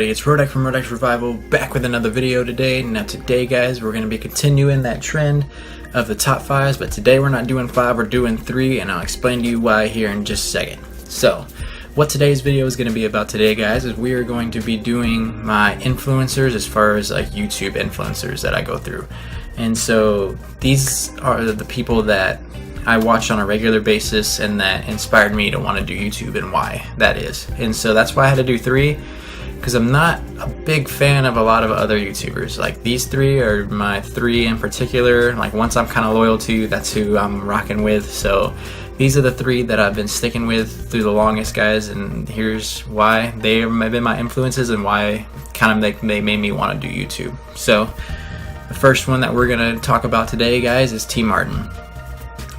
everybody? It's Rodak from Rodak's Revival, back with another video today. Now today, guys, we're going to be continuing that trend of the top 5s, but today we're not doing 5, we're doing 3, and I'll explain to you why here in just a second. So, what today's video is going to be about today, guys, is we are going to be doing my influencers as far as like YouTube influencers that I go through. And so, these are the people that I watch on a regular basis and that inspired me to want to do YouTube and why that is. And so that's why I had to do 3, because I'm not a big fan of a lot of other YouTubers. Like these 3 are my 3 in particular. Like once I'm kind of loyal to, that's who I'm rocking with. So these are the 3 that I've been sticking with through the longest, guys, and here's why they have been my influences and why kind of they made me want to do YouTube. So the first one that we're going to talk about today, guys, is TMartin.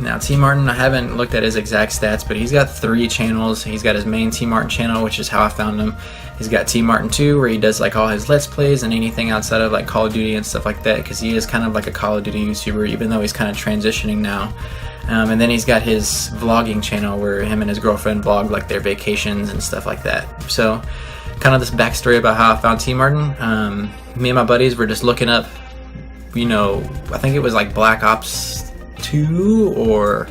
Now TMartin, I haven't looked at his exact stats, but he's got 3 channels. He's got his main TMartin channel, which is how I found him. He's got TMartin 2, where he does like all his Let's Plays and anything outside of like Call of Duty and stuff like that, because he is kind of like a Call of Duty YouTuber, even though he's kind of transitioning now. And then he's got his vlogging channel, where him and his girlfriend vlog like their vacations and stuff like that. So kind of this backstory about how I found TMartin. Me and my buddies were just looking up, you know, I think it was like Black Ops 2 or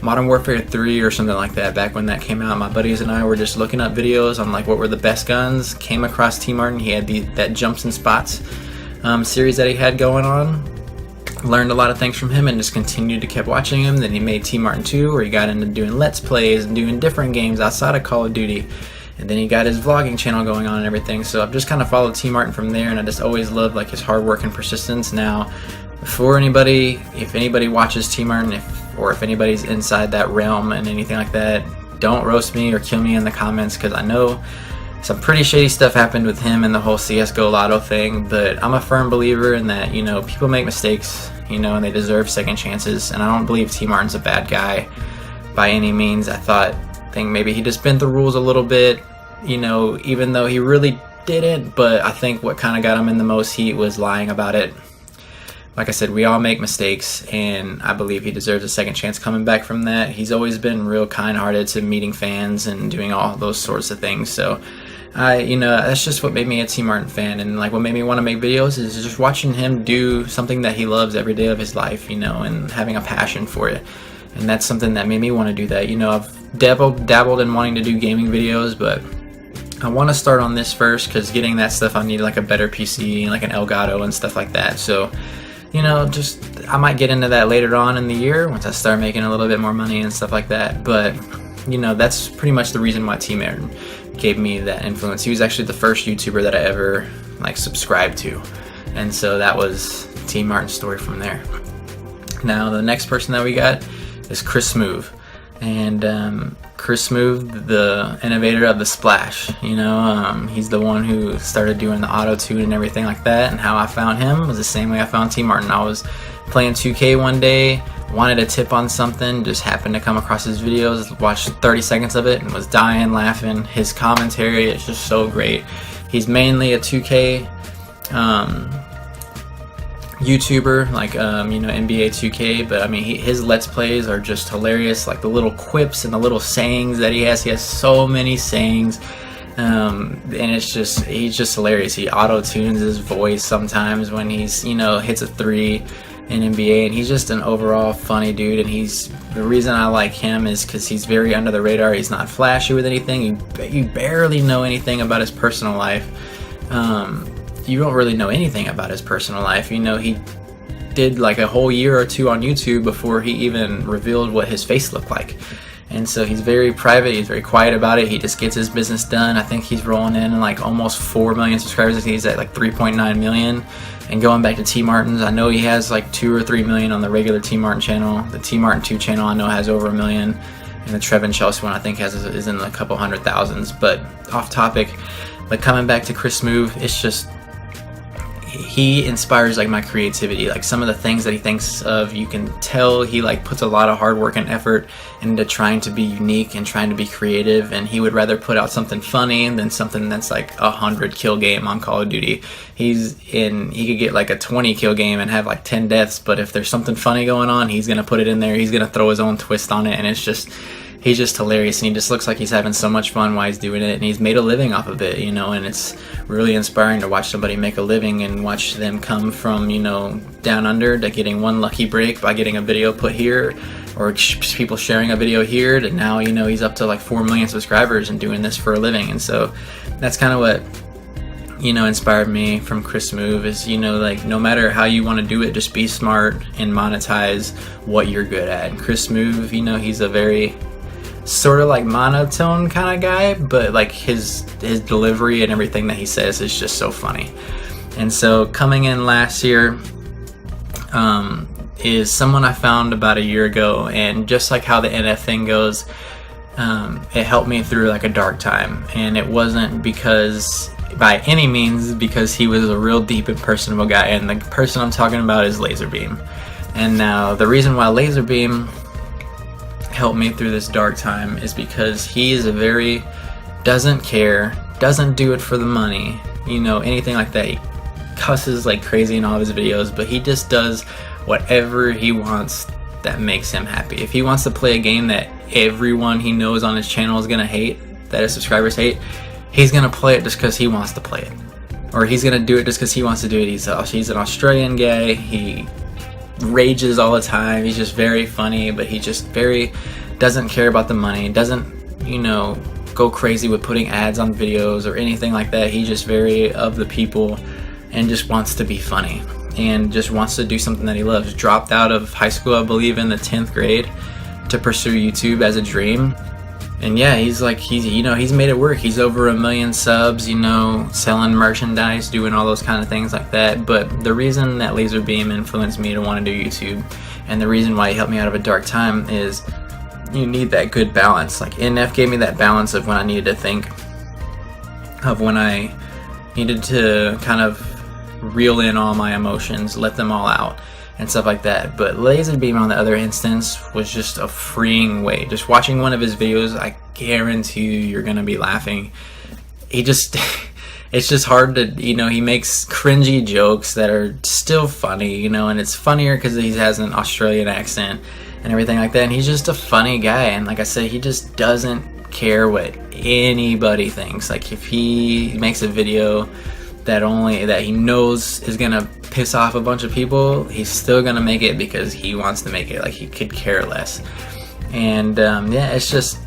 Modern Warfare 3 or something like that back when that came out. My buddies and I were just looking up videos on like what were the best guns, came across TMartin. He had that Jumps and Spots series that he had going on. Learned a lot of things from him and just continued to keep watching him. Then he made TMartin 2, where he got into doing Let's Plays and doing different games outside of Call of Duty. And then he got his vlogging channel going on and everything. So I've just kind of followed TMartin from there, and I just always loved like his hard work and persistence. Now, for anybody, if anybody watches TMartin, or if anybody's inside that realm and anything like that, don't roast me or kill me in the comments, because I know some pretty shady stuff happened with him and the whole CSGO Lotto thing. But I'm a firm believer in that, you know, people make mistakes, you know, and they deserve second chances. And I don't believe TMartin's a bad guy by any means. I think maybe he just bent the rules a little bit, you know, even though he really didn't. But I think what kind of got him in the most heat was lying about it. Like I said, we all make mistakes, and I believe he deserves a second chance coming back from that. He's always been real kind-hearted to meeting fans and doing all those sorts of things. So, you know, that's just what made me a TMartin fan, and like what made me want to make videos is just watching him do something that he loves every day of his life, you know, and having a passion for it. And that's something that made me want to do that. You know, I've dabbled in wanting to do gaming videos, but I want to start on this first, because getting that stuff, I need like a better PC, like an Elgato and stuff like that. So, you know, just I might get into that later on in the year once I start making a little bit more money and stuff like that. But, you know, that's pretty much the reason why TMartin gave me that influence. He was actually the first YouTuber that I ever like subscribed to, and so that was TMartin's story from there. Now the next person that we got is ChrisSmoove, and ChrisSmoove, the innovator of the splash. You know, he's the one who started doing the auto-tune and everything like that, and how I found him was the same way I found TMartin. I was playing 2K one day, wanted a tip on something, just happened to come across his videos, watched 30 seconds of it, and was dying laughing. His commentary is just so great. He's mainly a 2K YouTuber, like you know, NBA 2K, but I mean his Let's Plays are just hilarious. Like the little quips and the little sayings that he has so many sayings, and he's just hilarious. He auto-tunes his voice sometimes when he's, you know, hits a 3 in NBA, and he's just an overall funny dude. And the reason I like him is because he's very under the radar. He's not flashy with anything. You barely know anything about his personal life. You don't really know anything about his personal life. You know, he did like a whole year or 2 on YouTube before he even revealed what his face looked like. And so he's very private, he's very quiet about it. He just gets his business done. I think he's rolling in like almost 4 million subscribers. I think he's at like 3.9 million. And going back to TMartin's, I know he has like 2 or 3 million on the regular TMartin channel. The TMartin 2 channel I know has over 1 million. And the Trevin Chelsea one I think is in a couple 100,000s. But off topic, but coming back to ChrisSmoove, it's just, he inspires like my creativity. Like some of the things that he thinks of, you can tell he like puts a lot of hard work and effort into trying to be unique and trying to be creative, and he would rather put out something funny than something that's like a 100 kill game on Call of Duty. He could get like a 20 kill game and have like 10 deaths, but if there's something funny going on, he's gonna put it in there. He's gonna throw his own twist on it, and it's just, he's just hilarious, and he just looks like he's having so much fun while he's doing it, and he's made a living off of it, you know, and it's really inspiring to watch somebody make a living and watch them come from, you know, down under to getting one lucky break by getting a video put here, or people sharing a video here, to now, you know, he's up to like 4 million subscribers and doing this for a living. And so that's kind of what, you know, inspired me from ChrisSmoove, is, you know, like, no matter how you want to do it, just be smart and monetize what you're good at. And ChrisSmoove, you know, he's a very sort of like monotone kind of guy, but like his delivery and everything that he says is just so funny. And so coming in last year is someone I found about a year ago, and just like how the NF thing goes, it helped me through like a dark time. And it wasn't because by any means because he was a real deep and personable guy, and the person I'm talking about is LaserBeam. And now the reason why LaserBeam helped me through this dark time is because he is a very doesn't care, doesn't do it for the money, you know, anything like that. He cusses like crazy in all of his videos, but he just does whatever he wants that makes him happy. If he wants to play a game that everyone he knows on his channel is gonna hate, that his subscribers hate, he's gonna play it just because he wants to play it, or he's gonna do it just because he wants to do it. He's an Australian guy. He rages all the time. He's just very funny, but he just very doesn't care about the money, doesn't, you know, go crazy with putting ads on videos or anything like that. He's just very of the people and just wants to be funny and just wants to do something that he loves. Dropped out of high school, I believe, in the 10th grade to pursue YouTube as a dream. And yeah, he's you know, he's made it work. He's over 1 million subs, you know, selling merchandise, doing all those kind of things like that. But the reason that LaserBeam influenced me to want to do YouTube, and the reason why he helped me out of a dark time, is you need that good balance. Like NF gave me that balance of when I needed to think, of when I needed to kind of reel in all my emotions, let them all out and stuff like that. But LaserBeam, on the other instance, was just a freeing way. Just watching one of his videos, I guarantee you're gonna be laughing. He just it's just hard to, you know, he makes cringy jokes that are still funny, you know, and it's funnier because he has an Australian accent and everything like that. And he's just a funny guy, and like I said, he just doesn't care what anybody thinks. Like if he makes a video that he knows is gonna piss off a bunch of people, he's still gonna make it because he wants to make it. Like he could care less. And yeah, it's just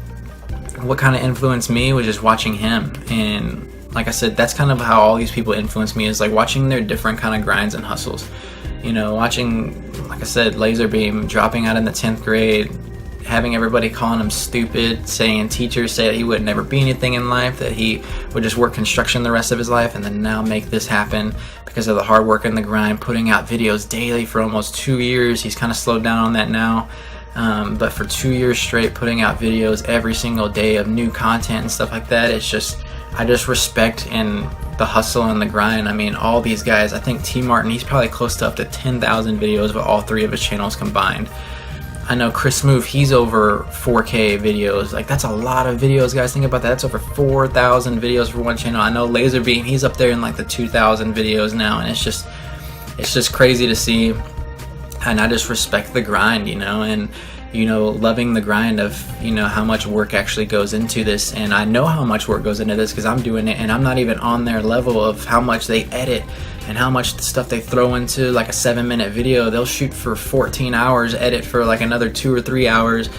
what kind of influenced me was just watching him. And like I said, that's kind of how all these people influenced me, is like watching their different kind of grinds and hustles. You know, watching, like I said, LaserBeam dropping out in the 10th grade, having everybody calling him stupid, saying teachers say that he would never be anything in life, that he would just work construction the rest of his life, and then now make this happen because of the hard work and the grind, putting out videos daily for almost 2 years. He's kind of slowed down on that now, but for 2 years straight, putting out videos every single day of new content and stuff like that. It's just, I just respect and the hustle and the grind. I mean, all these guys, I think TMartin, he's probably close to up to 10,000 videos with all 3 of his channels combined. I know ChrisSmoove, he's over 4K videos. Like, that's a lot of videos, guys. Think about that. That's over 4,000 videos for one channel. I know LaserBeam, he's up there in like the 2,000 videos now, and it's just crazy to see. And I just respect the grind, you know, and, you know, loving the grind of, you know, how much work actually goes into this. And I know how much work goes into this because I'm doing it, and I'm not even on their level of how much they edit and how much stuff they throw into like a 7-minute video. They'll shoot for 14 hours, edit for like another 2 or 3 hours,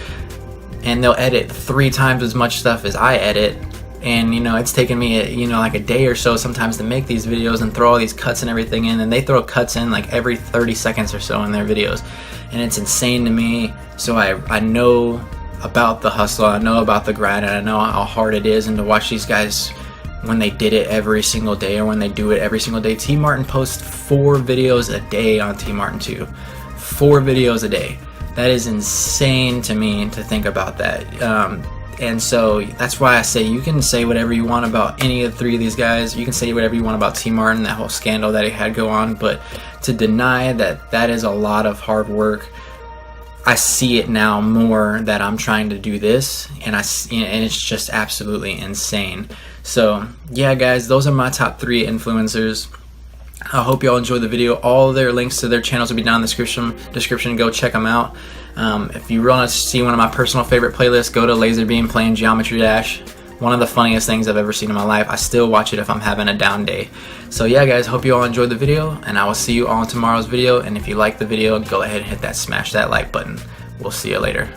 and they'll edit 3 times as much stuff as I edit. And, you know, it's taken me, you know, like a day or so sometimes to make these videos and throw all these cuts and everything in, and they throw cuts in like every 30 seconds or so in their videos, and it's insane to me. So I know about the hustle, I know about the grind, and I know how hard it is. And to watch these guys when they did it every single day, or when they do it every single day. TMartin posts 4 videos a day on TMartin too. 4 videos a day. That is insane to me to think about that. And so that's why I say you can say whatever you want about any of the 3 of these guys. You can say whatever you want about TMartin, that whole scandal that he had go on, but to deny that that is a lot of hard work, I see it now more that I'm trying to do this, and and it's just absolutely insane. So yeah, guys, those are my top 3 influencers. I hope y'all enjoyed the video. All their links to their channels will be down in the description. Go check them out. If you want to see one of my personal favorite playlists, go to LaserBeam playing Geometry Dash. One of the funniest things I've ever seen in my life. I still watch it if I'm having a down day. So yeah guys, hope you all enjoyed the video, and I will see you all in tomorrow's video. And if you like the video, go ahead and hit that, smash that like button. We'll see you later.